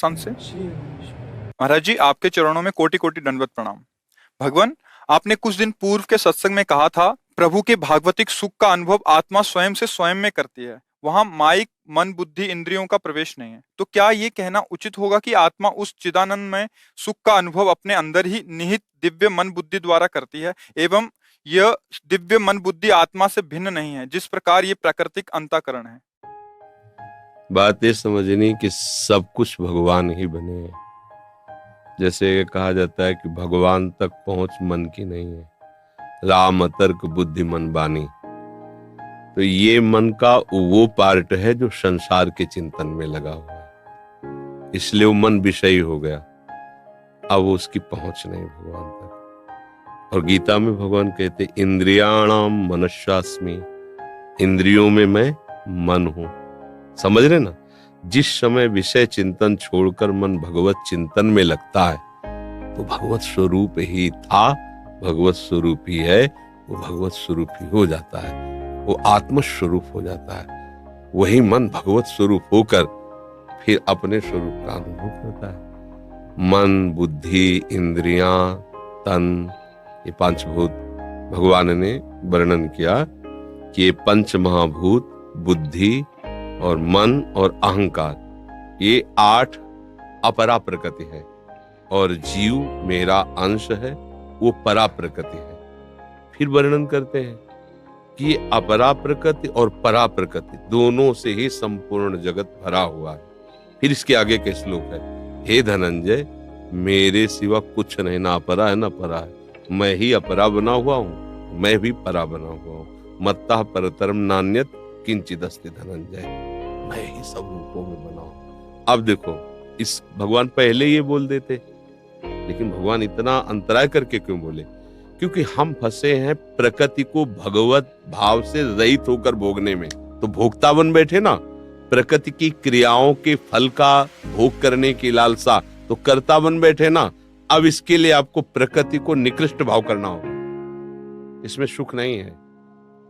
राजस्थान से। महाराज जी, आपके चरणों में कोटि कोटि दंडवत प्रणाम। भगवान, आपने कुछ दिन पूर्व के सत्संग में कहा था, प्रभु के भागवतिक सुख का अनुभव आत्मा स्वयं से स्वयं में करती है, वहां माइक मन बुद्धि इंद्रियों का प्रवेश नहीं है। तो क्या ये कहना उचित होगा कि आत्मा उस चिदानंद में सुख का अनुभव अपने अंदर ही निहित दिव्य मन बुद्धि द्वारा करती है, एवं यह दिव्य मन बुद्धि आत्मा से भिन्न नहीं है, जिस प्रकार ये प्राकृतिक अंतःकरण है? बात ये समझनी कि सब कुछ भगवान ही बने हैं। जैसे कहा जाता है कि भगवान तक पहुंच मन की नहीं है, राम तर्क बुद्धि मन बानी। तो ये मन का वो पार्ट है जो संसार के चिंतन में लगा हुआ है, इसलिए वो मन विषयी हो गया। अब उसकी पहुंच नहीं भगवान तक। और गीता में भगवान कहते इंद्रियाणाम मनस्यास्मि, इंद्रियों में मैं मन हूं। समझ रहे ना? जिस समय विषय चिंतन छोड़कर मन भगवत चिंतन में लगता है तो भगवत स्वरूप ही था, भगवत स्वरूप ही है, वो भगवत स्वरूप ही हो जाता है, वो आत्म स्वरूप हो जाता है। वही मन भगवत स्वरूप होकर फिर अपने स्वरूप का अनुभव करता है। मन बुद्धि इंद्रियां तन, ये पंचभूत भगवान ने वर्णन किया कि ये पंच महाभूत बुद्धि और मन और अहंकार, ये 8 अपरा प्रकृति है, और जीव मेरा अंश है, वो परा प्रकृति है। फिर वर्णन करते हैं कि ये अपरा प्रकृति और परा प्रकृति दोनों से ही संपूर्ण जगत भरा हुआ है। फिर इसके आगे के श्लोक है, हे धनंजय, मेरे सिवा कुछ नहीं, ना अपरा है ना परा है, मैं ही अपरा बना हुआ हूं, मैं भी परा बना हुआ हूं। मत्तः परतरम नान्यत किंचित् अस्ति धनंजय, मैं ही सब रूपों में बना हूं। अब देखो, इस भगवान पहले ये बोल देते, लेकिन भगवान इतना अंतराय करके क्यों बोले? क्योंकि हम फंसे हैं प्रकृति को भगवत भाव से रहित होकर भोगने में। तो भोक्ता बन बैठे ना, प्रकृति की क्रियाओं के फल का भोग करने की लालसा, तो कर्ता बन बैठे ना। अब इसके लिए आपको प्रकृति को निकृष्ट भाव करना होगा, इसमें सुख नहीं है,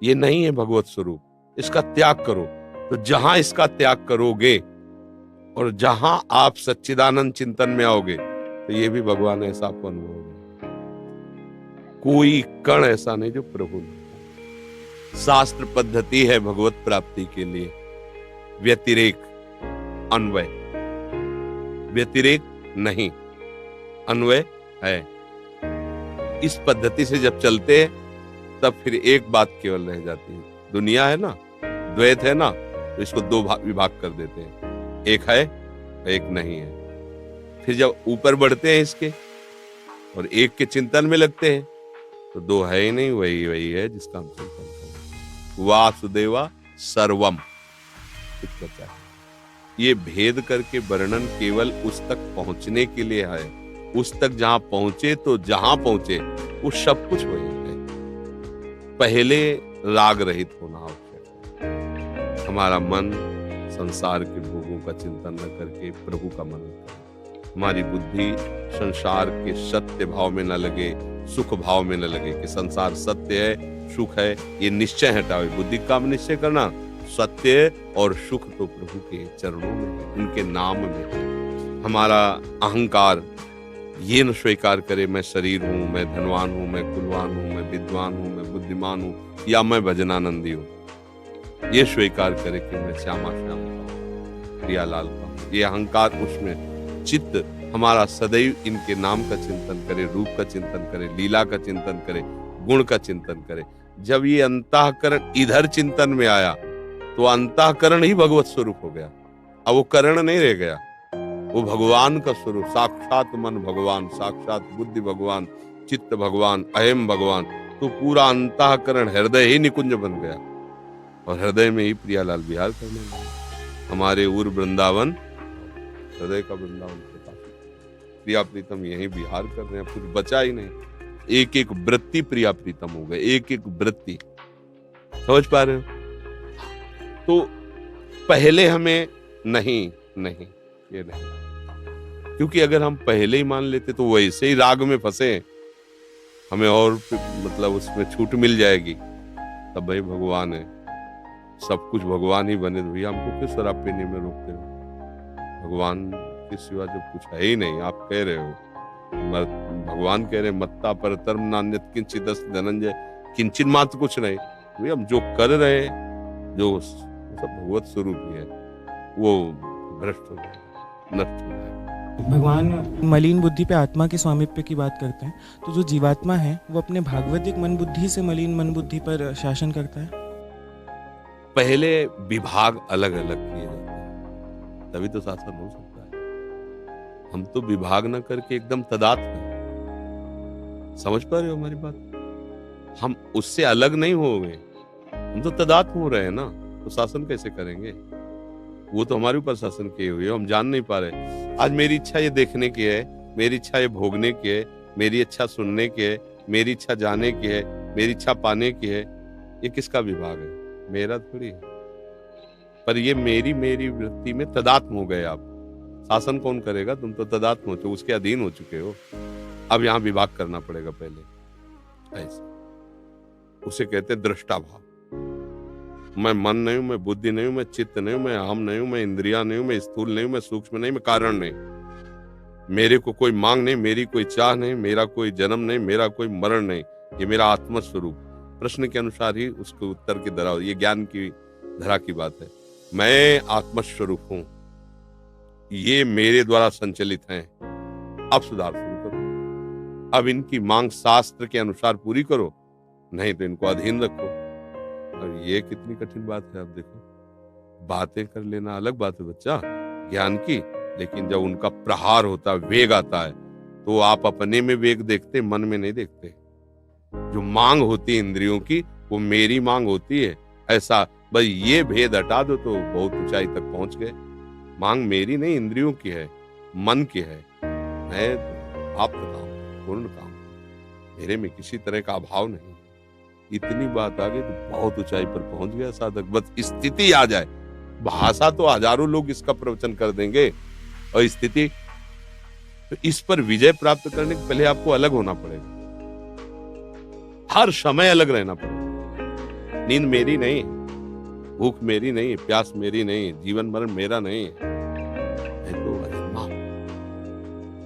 ये नहीं है भगवत स्वरूप, इसका त्याग करो। तो जहां इसका त्याग करोगे और जहां आप सच्चिदानंद चिंतन में आओगे, तो ये भी भगवान ऐसा आपको अनुभव होगा। कोई कण ऐसा नहीं जो प्रभु नहीं। शास्त्र पद्धति है भगवत प्राप्ति के लिए, व्यतिरेक अन्वय, व्यतिरेक नहीं, अन्वय है। इस पद्धति से जब चलते हैं तब फिर एक बात केवल रह जाती है। दुनिया है ना, द्वैत है ना, तो इसको 2 विभाग कर देते हैं, एक है एक नहीं है। फिर जब ऊपर बढ़ते हैं इसके और एक के चिंतन में लगते हैं तो 2 है ही नहीं, वही है जिसका हम चिंतन करें। वासुदेवा सर्वम, कुछ बचा है। ये भेद करके वर्णन केवल उस तक पहुंचने के लिए है। उस तक जहां पहुंचे तो जहां पहुंचे वो सब कुछ वही है। पहले राग रहित होना आवश्यक है। हमारा मन संसार के भोगों का चिंतन न करके प्रभु का मनन करे। हमारी बुद्धि संसार के सत्य भाव में न लगे, सुख भाव में न लगे कि संसार सत्य है, सुख है, ये निश्चय हटावे। बुद्धि का निश्चय करना, सत्य और सुख तो प्रभु के चरणों में, उनके नाम में। हमारा अहंकार ये न स्वीकार करे मैं शरीर हूं, मैं धनवान हूं, मैं कुलवान हूं, मैं विद्वान हूं, मैं बुद्धिमान हूं, या मैं भजनानंदी हूं। ये स्वीकार करे कि मैं श्यामा श्याम का हूं, प्रियालाल का हूं। ये अहंकार उसमें, चित्त हमारा सदैव इनके नाम का चिंतन करे, रूप का चिंतन करे, लीला का चिंतन करे, गुण का चिंतन करे। जब ये अंतःकरण इधर चिंतन में आया तो अंतःकरण ही भगवत स्वरूप हो गया। अब वो करण नहीं रह गया, वो भगवान का स्वरूप, साक्षात मन भगवान, साक्षात बुद्धि भगवान, चित्त भगवान, अहम भगवान। तो पूरा अंतःकरण हृदय ही निकुंज बन गया और हृदय में ही प्रियालाल विहार करने लगे। हमारे उर वृंदावन, हृदय का वृंदावन प्रकाश, प्रिया प्रीतम यही विहार कर रहे हैं, कुछ बचा ही नहीं। एक एक वृत्ति प्रिया प्रीतम हो गए, एक एक वृत्ति। समझ पा रहे हो? तो पहले हमें नहीं ये नहीं, क्योंकि अगर हम पहले ही मान लेते तो वैसे ही राग में फंसे, हमें और मतलब उसमें छूट मिल जाएगी। तब भाई भगवान है, सब कुछ भगवान ही बने, तो भैया हमको किस शराब पीने में रोकते हो? भगवान के सिवा जो कुछ है ही नहीं। आप कह रहे हो, भगवान कह रहे मत्ता परतरम नान्यत किंचित अस्ति धनंजय, किंचित मात्र कुछ नहीं। भाई हम जो कर रहे हैं, जो सब भगवत स्वरूप ही है, वो भ्रष्ट हो जाएगा, नष्ट हो जाएगा। भगवान मलिन बुद्धि पे आत्मा के स्वामित्व की बात करते हैं, तो जो जीवात्मा है वो अपने भागवतिक मन बुद्धि से मलिन मन बुद्धि पर शासन करता है। पहले विभाग अलग अलग किए जाते हैं, तभी तो शासन हो सकता है। हम तो विभाग न करके एकदम तदात्म हैं। समझ पा रहे हो हमारी बात? हम उससे अलग नहीं हो गए, हम तो तदात्म हो रहे हैं ना, तो शासन कैसे करेंगे? वो तो हमारे ऊपर शासन किए हुए, हम जान नहीं पा रहे। आज मेरी इच्छा ये देखने की है, मेरी इच्छा ये भोगने की है, मेरी इच्छा सुनने की है, मेरी इच्छा जाने की है, मेरी इच्छा पाने की है। ये किसका विभाग है? मेरा थोड़ी है। पर ये मेरी वृत्ति में तदात्म हो गए आप। शासन कौन करेगा? तुम तो तदात्म हो चुके, उसके अधीन हो चुके हो। अब यहाँ विभाग करना पड़ेगा पहले। ऐसे उसे कहते दृष्टा भाव। मैं मन नहीं हूं, मैं बुद्धि नहीं हूं, मैं चित्त नहीं हूं, मैं अहम नहीं हूं, मैं इंद्रिया नहीं हूं, मैं स्थूल नहीं हूं, मैं सूक्ष्म नहीं, मैं कारण नहीं। मेरे को कोई मांग नहीं, मेरी कोई चाह नहीं, मेरा कोई जन्म नहीं, मेरा कोई मरण नहीं। ये मेरा आत्म स्वरूप। प्रश्न के अनुसार ही उसके उत्तर की धरा, ये ज्ञान की धरा की बात है। मैं आत्म स्वरूप हूं, ये मेरे द्वारा संचलित हैं। अब सुधार शुरू करो। अब इनकी मांग शास्त्र के अनुसार पूरी करो, नहीं तो इनको अधीन रखो। और ये कितनी कठिन बात है। आप देखो, बातें कर लेना अलग बात है बच्चा, ज्ञान की, लेकिन जब उनका प्रहार होता है, वेग आता है, तो आप अपने में वेग देखते, मन में नहीं देखते। जो मांग होती है इंद्रियों की, वो मेरी मांग होती है, ऐसा बस ये भेद हटा दो तो बहुत ऊंचाई तक पहुंच गए। मांग मेरी नहीं, इंद्रियों की है, मन की है। मैं आप बताऊं पूर्ण काम, मेरे में किसी तरह का अभाव नहीं। इतनी बात आ गई तो बहुत ऊंचाई पर पहुंच गया साधक। बस स्थिति आ जाए, भाषा तो हजारों लोग इसका प्रवचन कर देंगे, और स्थिति, तो इस पर विजय प्राप्त करने के पहले आपको अलग होना पड़ेगा। हर समय अलग रहना पड़ेगा। नींद मेरी नहीं, भूख मेरी नहीं, प्यास मेरी नहीं, जीवन मरण मेरा नहीं है, मैं तो आत्मा।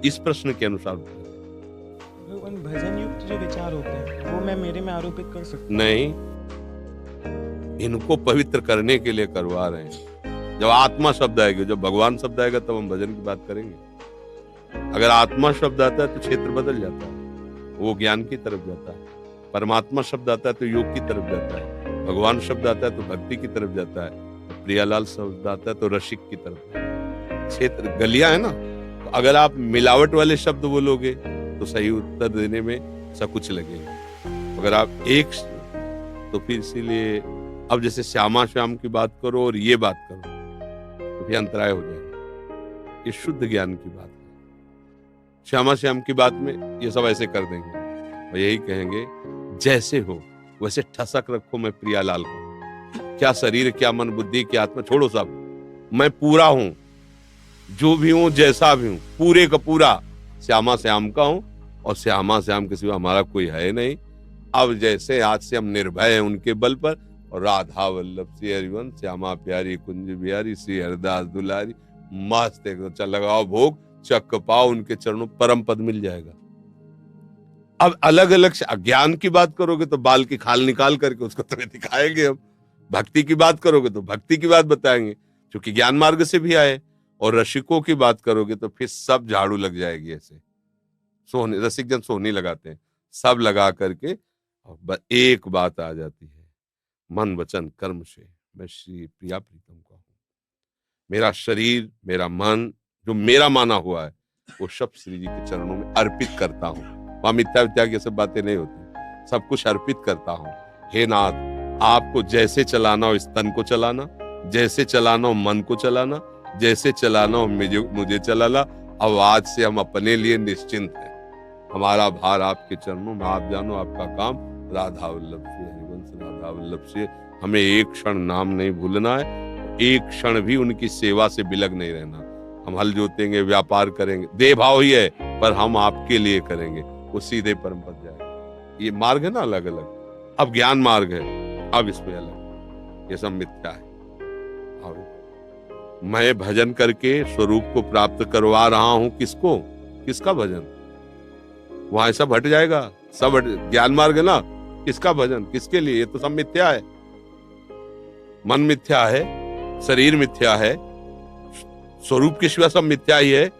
इस प्रश्न के अनुसार भजन युक्त जो विचार होते हैं वो मैं मेरे में आरोपित कर सकता नहीं, इनको पवित्र करने के लिए करवा रहे हैं। जब आत्मा शब्द आएगा, जब भगवान शब्द आएगा, तब हम भजन की बात करेंगे। अगर आत्मा शब्द आता है तो क्षेत्र बदल जाता है, वो ज्ञान की तरफ जाता है। परमात्मा शब्द आता है तो योग की तरफ जाता है। भगवान शब्द आता है तो भक्ति की तरफ जाता है। प्रियालाल शब्द आता है तो रसिक की तरफ। क्षेत्र गलियां है ना, तो अगर आप मिलावट वाले शब्द बोलोगे तो सही उत्तर देने में सकुच लगेगा। अगर आप एक, तो फिर इसीलिए अब जैसे श्यामा श्याम की बात करो और ये बात करो तो फिर अंतराय हो जाएगा। ये शुद्ध ज्ञान की बात है। श्यामा श्याम की बात में ये सब ऐसे कर देंगे और यही कहेंगे जैसे हो वैसे ठसक रखो मैं प्रियालाल को। क्या शरीर, क्या मन, बुद्धि, क्या आत्मा, छोड़ो सब। मैं पूरा हूं, जो भी हूं, जैसा भी हूं, पूरे का पूरा श्यामा श्याम का हूं, और श्यामा श्याम के सिवा हमारा कोई है नहीं। अब जैसे आज से हम निर्भय हैं उनके बल पर, और राधा वल्लभ श्री हरिवंश, श्यामा प्यारी कुंज बिहारी, श्री हरिदास दुलारी, मस्त एकदम। चल लगाओ भोग, चक पाओ उनके चरणों, परम पद मिल जाएगा। अब अलग अलग ज्ञान की बात करोगे तो बाल की खाल निकाल करके उसको तुम्हें दिखाएंगे हम। भक्ति की बात करोगे तो भक्ति की बात बताएंगे, क्योंकि ज्ञान मार्ग से भी आए। और रसिकों की बात करोगे तो फिर सब झाड़ू लग जाएगी। ऐसे सोने, रसिक जन सोनी लगाते हैं, सब लगा करके एक बात आ जाती है, मन वचन कर्म से मैं श्री प्रिया प्रीतम का हूं। मेरा शरीर, मेरा मन, जो मेरा माना हुआ है, वो सब श्री जी के चरणों में अर्पित करता हूं। वहां मिथ्या विद्या की सब बातें नहीं होती, सब कुछ अर्पित करता हूं। हे नाथ, आपको जैसे चलाना हो इस तन को चलाना, जैसे चलाना हो मन को चलाना, जैसे चलाना हो मुझे चलाना। अब आज से हम अपने लिए निश्चिंत हैं। हमारा भार आपके चरणों में, आप जानो आपका काम। राधा वल्लभ से हरिवंश, राधा वल्लभ से हमें एक क्षण नाम नहीं भूलना है, एक क्षण भी उनकी सेवा से बिलग नहीं रहना। हम हल जोतेंगे, व्यापार करेंगे, देह भाव ही है, पर हम आपके लिए करेंगे, वो सीधे परम पद जाएगा। ये मार्ग है ना अलग अलग। अब ज्ञान मार्ग है, अब इसमें अलग, ये सब मिथ्या है। मैं भजन करके स्वरूप को प्राप्त करवा रहा हूं। किसको? किसका भजन? वहां ऐसा हट जाएगा, सब ज्ञान मार्ग है ना। किसका भजन? किसके लिए? ये तो सब मिथ्या है। मन मिथ्या है, शरीर मिथ्या है, स्वरूप के सिवा सब मिथ्या ही है।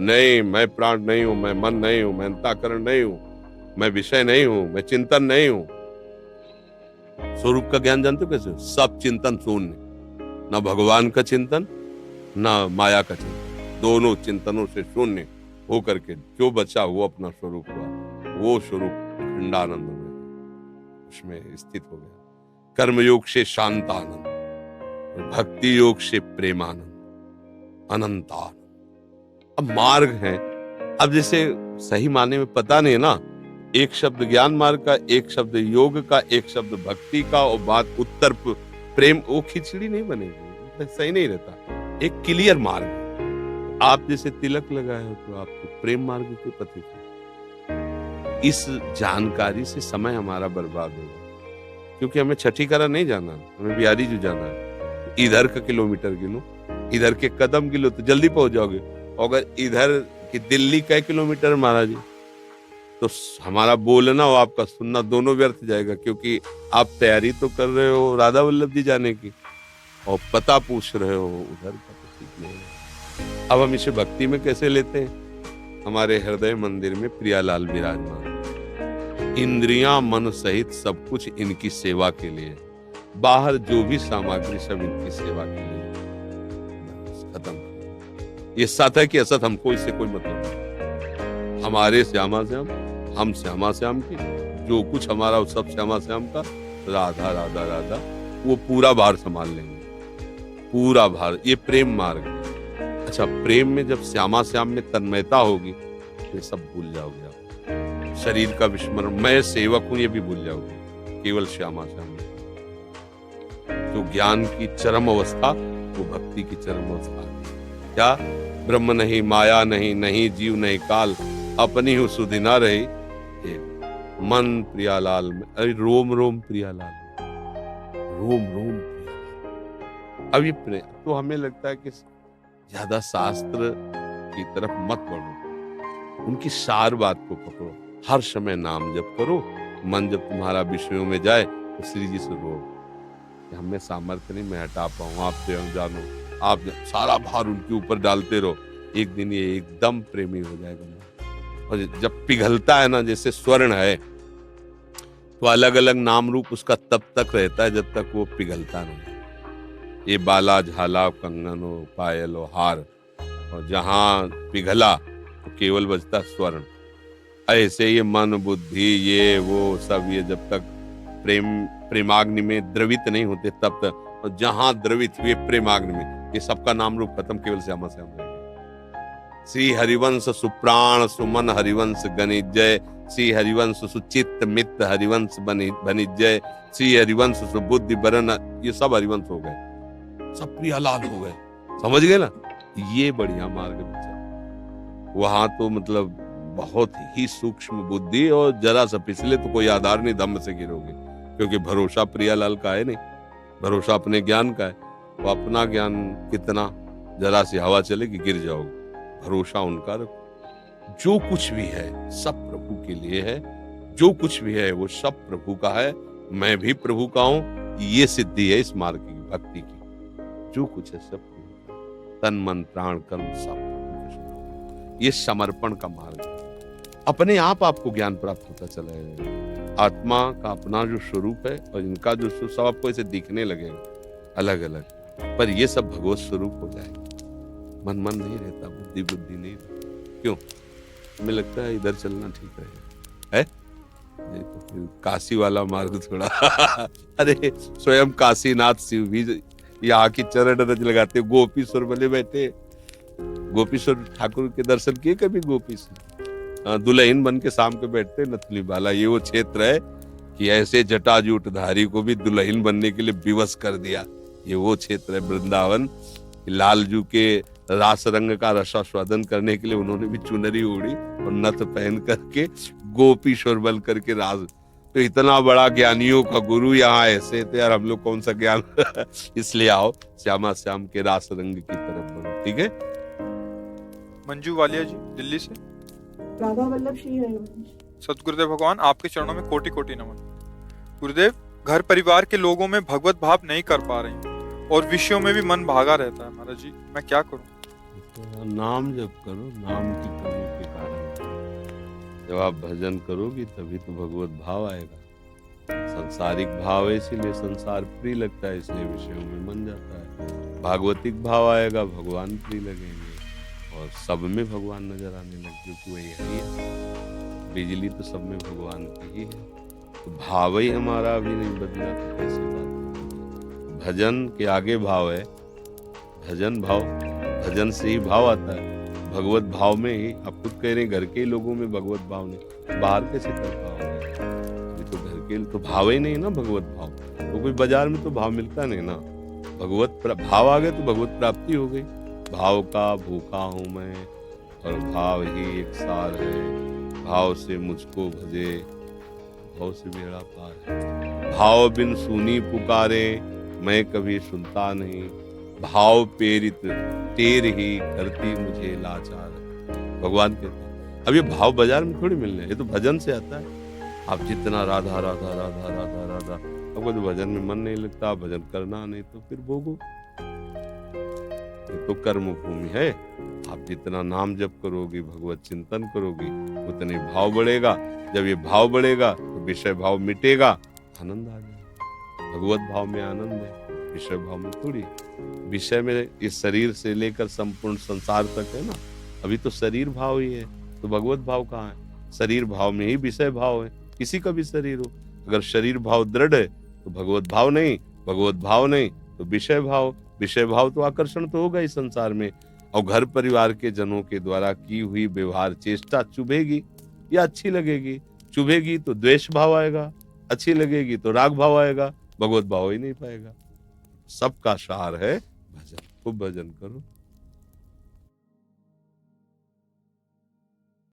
नहीं, मैं प्राण नहीं हूं, मैं मन नहीं हूं, मैं अंतःकरण नहीं हूं, मैं विषय नहीं हूं, मैं चिंतन नहीं हूं। स्वरूप का ज्ञान जानते हो कैसे? सब चिंतन शून्य, न भगवान का चिंतन न माया का चिंतन, दोनों चिंतनों से शून्य हो करके जो बचा वो अपना स्वरूप हुआ, वो स्वरूप खंडानंद में उसमें स्थित हो गया। कर्मयोग से शांतानंद, भक्ति योग से प्रेमानंद, अनंतानंद। अब मार्ग है। अब जैसे सही माने में पता नहीं है ना, एक शब्द ज्ञान मार्ग का, एक शब्द योग का, एक शब्द भक्ति का, और बात उत्तर प्रेम, वो खिचड़ी नहीं बनेगी, सही नहीं रहता। एक क्लियर मार्ग है। आप जैसे तिलक लगाए हो तो आप तो प्रेम मार्ग के पथिक हैं। इस जानकारी से समय हमारा बर्बाद होगा, क्योंकि हमें छठी करा नहीं जाना, हमें बिहारी जो जाना है। इधर का किलोमीटर गिनो, इधर के कदम गिनो तो जल्दी पहुंच जाओगे। अगर इधर की दिल्ली कई किलोमीटर महाराज जी, तो हमारा बोलना और आपका सुनना दोनों व्यर्थ जाएगा, क्योंकि आप तैयारी तो कर रहे हो राधा वल्लभ जी जाने की और पता पूछ रहे हो उधर का, तो ठीक नहीं है। अब हम इसे भक्ति में कैसे लेते हैं? हमारे हृदय मंदिर में प्रियालाल विराजमान, इंद्रियां मन सहित सब कुछ इनकी सेवा के लिए, बाहर जो भी सामग्री सब इनकी सेवा के लिए। खत्म। ये सत है कि असत, हमको इससे कोई मतलब नहीं। हमारे श्यामा श्याम, हम श्यामा श्याम की, जो कुछ हमारा वो सब श्यामा श्याम का, राधा राधा राधा, वो पूरा भार संभाल लेंगे, पूरा भार। ये प्रेम मार्ग है। अच्छा, प्रेम में जब श्यामा श्याम में तन्मयता होगी तो ये सब भूल जाओगे आप। शरीर का विस्मरण, मैं सेवक हूं, ये भी भूल जाओगे, केवल श्यामा श्याम। जो ज्ञान की चरम अवस्था, वो भक्ति की चरम अवस्था है। क्या? ब्रह्म नहीं, माया नहीं, नहीं जीव नहीं काल, अपनी हूँ सुधि ना रही, मन प्रियालाल में। अरे रोम रोम प्रियालाल, रोम रोम प्रियालाल। अब ये प्रेम तो हमें लगता है कि ज्यादा शास्त्र की तरफ मत बढ़ो, उनकी सार बात को पकड़ो, हर समय नाम जप करो। मन जब तुम्हारा विषयों में जाए तो श्री जी से रो, हमें सामर्थ्य नहीं, मैं हटा पाऊँ, आप स्वयं जानो, आप सारा भार उनके ऊपर डालते रहो। एक दिन ये एकदम प्रेमी हो जाएगा। और जब पिघलता है ना, जैसे स्वर्ण है, तो अलग अलग नाम रूप उसका तब तक रहता है जब तक वो पिघलता नहीं। ये बाला, झाला, कंगन हो, पायल हो, हार, और जहां पिघला तो केवल बचता स्वर्ण। ऐसे ये मन बुद्धि ये वो सब, ये जब तक प्रेमाग्नि में द्रवित नहीं होते तब तक, और जहां द्रवित हुए प्रेमाग्नि में, ये सबका नाम रूप खत्म, केवल श्यामा श्याम रहेगा। श्री हरिवंश सुप्राण सुमन हरिवंश गणिजय, श्री हरिवंश सुचित्त मित्त हरिवंश बनिजय, श्री हरिवंश सुबुद्धि बरन, ये सब हरिवंश हो गए, सब प्रियालाल हो गए। समझ गए ना? ये बढ़िया मार्ग बचा। वहां तो मतलब बहुत ही सूक्ष्म बुद्धि, और जरा सा फिसले तो कोई आधार नहीं, दम से गिरोगे, क्योंकि भरोसा प्रियालाल का है नहीं, भरोसा अपने ज्ञान का है। वो अपना ज्ञान कितना, जरा सी हवा चलेगी गिर जाओगे, भरोसा उनका रखो। जो कुछ भी है सब प्रभु के लिए है, जो कुछ भी है वो सब प्रभु का है, मैं भी प्रभु का हूं। ये सिद्धि है इस मार्ग की, भक्ति की। जो कुछ है सब प्रभु का, तन मन प्राण कर्म सब प्रभु का। ये समर्पण का मार्ग है। अपने आप आपको ज्ञान प्राप्त होता चला जाएगा। आत्मा का अपना जो स्वरूप है और इनका जो स्वरूप, सब आपको ऐसे दिखने लगेगा अलग अलग, पर ये सब भगवत स्वरूप हो जाएगा। मन मन नहीं रहता, बुद्धि बुद्धि नहीं रहती। क्यों? हमें लगता है इधर चलना ठीक रहेगा, है? तो फिर काशी वाला मार्ग थोड़ा अरे स्वयं काशीनाथ शिव भी यहाँ की चरण रज लगाते, गोपीश्वर बने बैठे। गोपीश्वर ठाकुर के दर्शन किए कभी? गोपीश्वर दुल्हन बन के शाम के बैठते नथली बाला। ये वो क्षेत्र है कि ऐसे जटाजूटधारी को भी दुल्हन बनने के लिए विवश कर दिया। ये वो क्षेत्र है वृंदावन। लालजू के रास रंग का रसास्वादन करने के लिए उन्होंने भी चुनरी ओढ़ी और नथ पहन करके गोपीश्वर बन करके राज तो इतना बड़ा ज्ञानियों का गुरु यहाँ ऐसे थे यार, हम लोग कौन सा ज्ञान इसलिए आओ श्यामा श्याम के रास रंग की तरफ बढ़ो। ठीक है। मंजू वालिया जी दिल्ली से। राधा वल्लभ श्री हरिवंश। सतगुरुदेव भगवान आपके चरणों में कोटि कोटि नमन। गुरुदेव, घर परिवार के लोगों में भगवत भाव नहीं कर पा रही हूँ और विषयों में भी मन भागा रहता है महाराज जी, मैं क्या करूँ? नाम जप करो, नाम की कमी के कारण। जब आप भजन करोगी तभी तो भगवत भाव आएगा। सांसारिक भाव है इसीलिए संसार प्रिय लगता है, इसलिए विषयों में मन जाता है। भागवतिक भाव आएगा, भगवान प्रिय लगेंगे और सब में भगवान नजर आने लगे, क्योंकि वही है। बिजली तो सब में भगवान की ही है। तो भाव ही हमारा अभी नहीं बदला तो कैसे बात? भजन के आगे भाव है, भजन भाव, भजन से ही भाव आता है। भगवत भाव में ही आप खुद कह रहे हैं घर के लोगों में भगवत भाव नहीं, बाहर कैसे कर पाओगे? अभी तो घर के तो भाव ही नहीं ना भगवत भाव। तो कोई बाजार में तो भाव मिलता नहीं ना। भगवत भाव आ गए तो भगवत प्राप्ति हो गई। भाव का भूखा हूं मैं और भाव ही एक सार है। भाव से मुझको भजे, भाव से बेड़ा पार है। भाव बिन सुनी पुकारे, मैं कभी सुनता नहीं। भाव प्रेरित तेर ही करती मुझे लाचार। भगवान कहते हैं। अब ये भाव बाजार में थोड़ी मिलने, ये तो भजन से आता है। आप जितना राधा राधा राधा राधा राधा, आपको तो भजन में मन नहीं लगता, भजन करना नहीं तो फिर भोगो। ये तो कर्म भूमि है। आप जितना नाम जप करोगी, भगवत चिंतन करोगी, उतने भाव बढ़ेगा। जब ये भाव बढ़ेगा तो विषय भाव मिटेगा, आनंद आ जाएगा। भगवत भाव में आनंद है, विषय भाव में थोड़ी। विषय में इस शरीर से लेकर संपूर्ण संसार तक है ना। अभी तो शरीर भाव ही है, तो भगवत भाव कहाँ है? शरीर भाव में ही विषय भाव है, किसी का भी शरीर हो। अगर शरीर भाव दृढ़ है तो भगवत भाव नहीं, भगवत भाव नहीं तो विषय भाव। विषय भाव तो आकर्षण तो होगा इस संसार में। और घर परिवार के जनों के द्वारा की हुई व्यवहार चेष्टा चुभेगी या अच्छी लगेगी। चुभेगी तो द्वेष भाव आएगा, अच्छी लगेगी तो राग भाव आएगा, भगवत भाव ही नहीं पाएगा। सबका सार है भजन। खूब भजन करो।